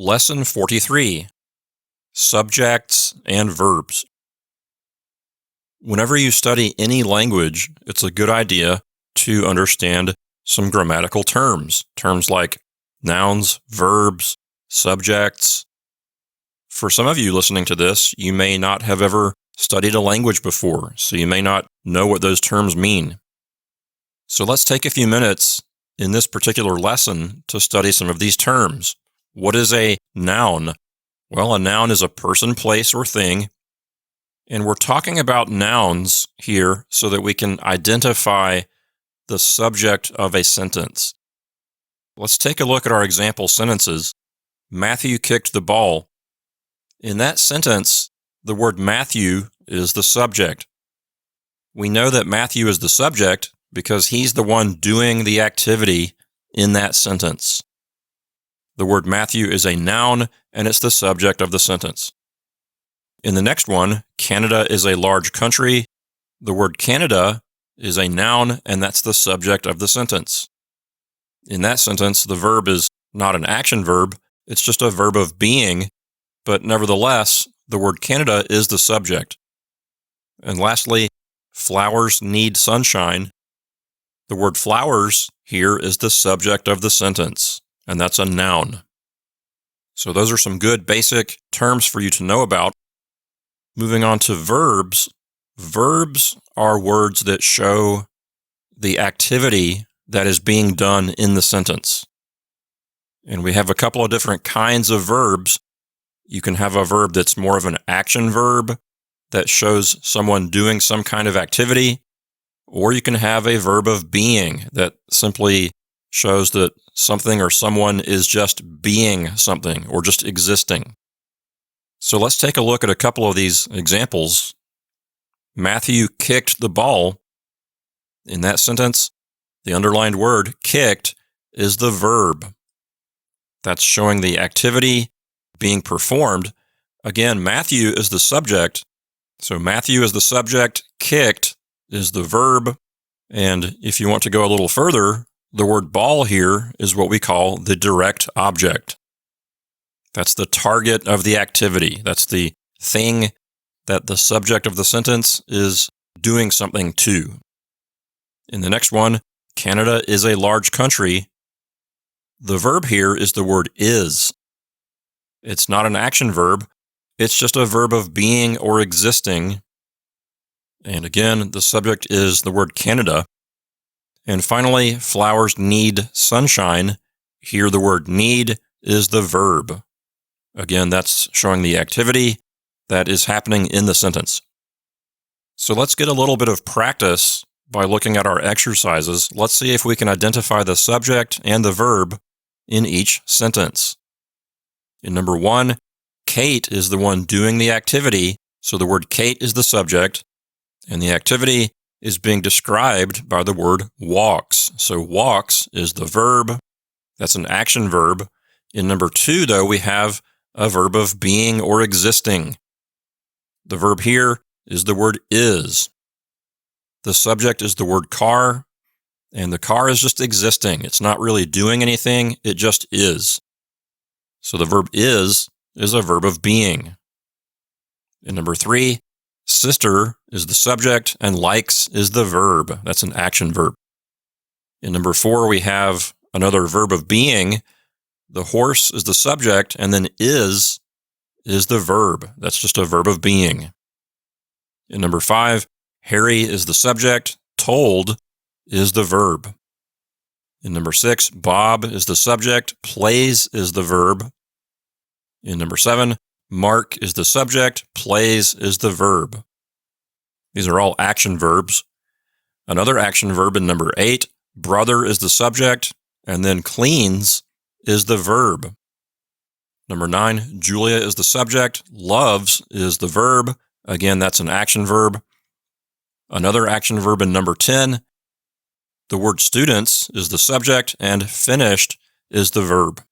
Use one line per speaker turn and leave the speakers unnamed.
Lesson 43, Subjects and Verbs. Whenever you study any language, it's a good idea to understand some grammatical terms. Terms like nouns, verbs, subjects. For some of you listening to this, you may not have ever studied a language before, so you may not know what those terms mean. So let's take a few minutes in this particular lesson to study some of these terms. What is a noun? Well, a noun is a person, place, or thing. And we're talking about nouns here so that we can identify the subject of a sentence. Let's take a look at our example sentences. Matthew kicked the ball. In that sentence, the word Matthew is the subject. We know that Matthew is the subject because he's the one doing the activity in that sentence. The word Matthew is a noun, and it's the subject of the sentence. In the next one, Canada is a large country. The word Canada is a noun, and that's the subject of the sentence. In that sentence, the verb is not an action verb. It's just a verb of being, but nevertheless, the word Canada is the subject. And lastly, flowers need sunshine. The word flowers here is the subject of the sentence, and that's a noun. So those are some good basic terms for you to know about. Moving on to verbs. Verbs are words that show the activity that is being done in the sentence. And we have a couple of different kinds of verbs. You can have a verb that's more of an action verb that shows someone doing some kind of activity, or you can have a verb of being that simply shows that something or someone is just being something or just existing. So let's take a look at a couple of these examples. Matthew kicked the ball. In that sentence, the underlined word kicked is the verb. That's showing the activity being performed. Again, Matthew is the subject. So Matthew is the subject, kicked is the verb. And if you want to go a little further, the word ball here is what we call the direct object. That's the target of the activity. That's the thing that the subject of the sentence is doing something to. In the next one, Canada is a large country. The verb here is the word is. It's not an action verb. It's just a verb of being or existing. And again, the subject is the word Canada. And finally, flowers need sunshine. Here the word need is the verb. Again, that's showing the activity that is happening in the sentence. So let's get a little bit of practice by looking at our exercises. Let's see if we can identify the subject and the verb in each sentence. In number 1, Kate is the one doing the activity. So the word Kate is the subject, and the activity is being described by the word walks. So walks is the verb. That's an action verb. In number 2, though, we have a verb of being or existing. The verb here is the word is. The subject is the word car, and the car is just existing. It's not really doing anything. It just is. So the verb is a verb of being. In number 3, sister is the subject and likes is the verb. That's an action verb. In number 4, we have another verb of being. The horse is the subject, and then is the verb. That's just a verb of being. In number 5, Harry is the subject. Told is the verb. In number 6, Bob is the subject. Plays is the verb. In number 7, Mark is the subject. Plays is the verb. These are all action verbs. Another action verb in number 8, brother is the subject, and then cleans is the verb. Number 9, Julia is the subject. Loves is the verb. Again, that's an action verb. Another action verb in number 10, the word students is the subject, and finished is the verb.